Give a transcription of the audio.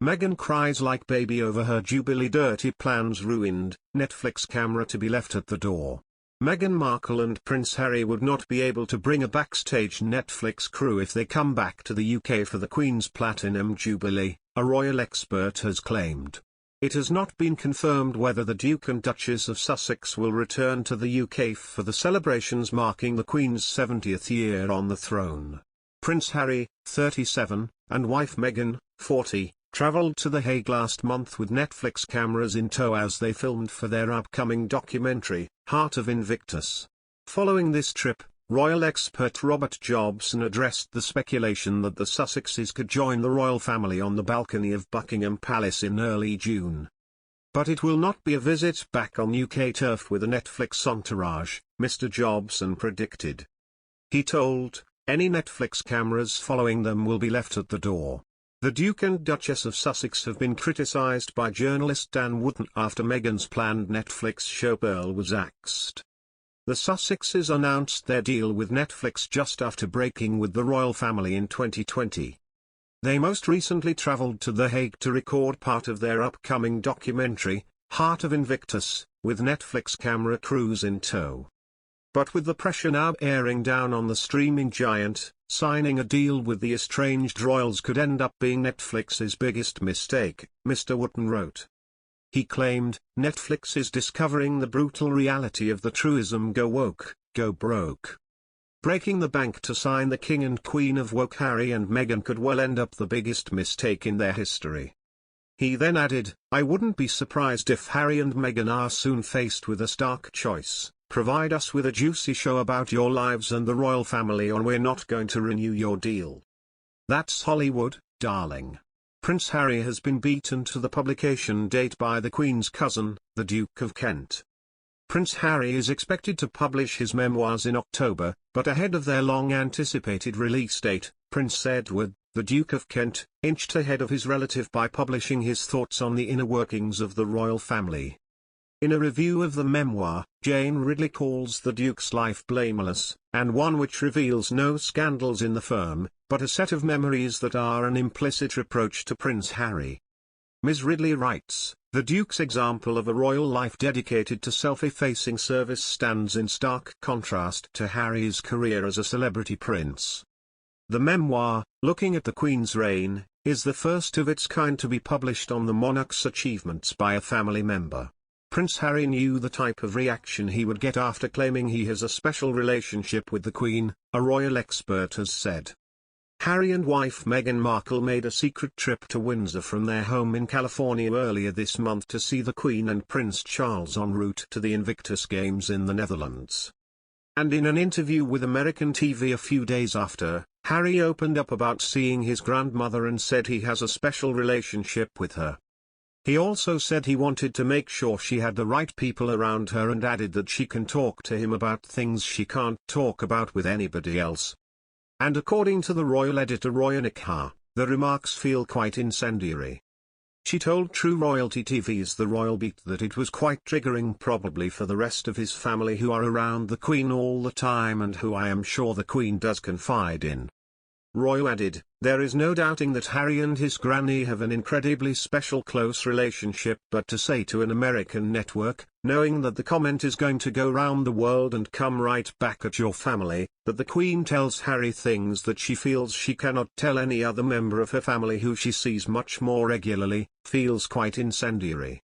Meghan cries like baby over her Jubilee dirty plans ruined, Netflix camera to be left at the door. Meghan Markle and Prince Harry would not be able to bring a backstage Netflix crew if they come back to the UK for the Queen's Platinum Jubilee, a royal expert has claimed. It has not been confirmed whether the Duke and Duchess of Sussex will return to the UK for the celebrations marking the Queen's 70th year on the throne. Prince Harry, 37, and wife Meghan, 40, travelled to The Hague last month with Netflix cameras in tow as they filmed for their upcoming documentary, Heart of Invictus. Following this trip, royal expert Robert Jobson addressed the speculation that the Sussexes could join the royal family on the balcony of Buckingham Palace in early June. But it will not be a visit back on UK turf with a Netflix entourage, Mr. Jobson predicted. He told, any Netflix cameras following them will be left at the door. The Duke and Duchess of Sussex have been criticised by journalist Dan Wootton after Meghan's planned Netflix show Pearl was axed. The Sussexes announced their deal with Netflix just after breaking with the royal family in 2020. They most recently travelled to The Hague to record part of their upcoming documentary, Heart of Invictus, with Netflix camera crews in tow. But with the pressure now bearing down on the streaming giant, signing a deal with the estranged royals could end up being Netflix's biggest mistake, Mr. Wootton wrote. He claimed, Netflix is discovering the brutal reality of the truism go woke, go broke. Breaking the bank to sign the King and Queen of woke Harry and Meghan could well end up the biggest mistake in their history. He then added, I wouldn't be surprised if Harry and Meghan are soon faced with a stark choice. Provide us with a juicy show about your lives and the royal family or we're not going to renew your deal. That's Hollywood, darling. Prince Harry has been beaten to the publication date by the Queen's cousin, the Duke of Kent. Prince Harry is expected to publish his memoirs in October, but ahead of their long-anticipated release date, Prince Edward, the Duke of Kent, inched ahead of his relative by publishing his thoughts on the inner workings of the royal family. In a review of the memoir, Jane Ridley calls the Duke's life blameless, and one which reveals no scandals in the firm, but a set of memories that are an implicit reproach to Prince Harry. Ms. Ridley writes, the Duke's example of a royal life dedicated to self-effacing service stands in stark contrast to Harry's career as a celebrity prince. The memoir, looking at the Queen's reign, is the first of its kind to be published on the monarch's achievements by a family member. Prince Harry knew the type of reaction he would get after claiming he has a special relationship with the Queen, a royal expert has said. Harry and wife Meghan Markle made a secret trip to Windsor from their home in California earlier this month to see the Queen and Prince Charles en route to the Invictus Games in the Netherlands. And in an interview with American TV a few days after, Harry opened up about seeing his grandmother and said he has a special relationship with her. He also said he wanted to make sure she had the right people around her and added that she can talk to him about things she can't talk about with anybody else. And according to the royal editor Roya Nikha, the remarks feel quite incendiary. She told True Royalty TV's The Royal Beat that it was quite triggering probably for the rest of his family who are around the Queen all the time and who I am sure the Queen does confide in. Roy added, there is no doubting that Harry and his granny have an incredibly special close relationship, but to say to an American network, knowing that the comment is going to go round the world and come right back at your family, that the Queen tells Harry things that she feels she cannot tell any other member of her family who she sees much more regularly, feels quite incendiary.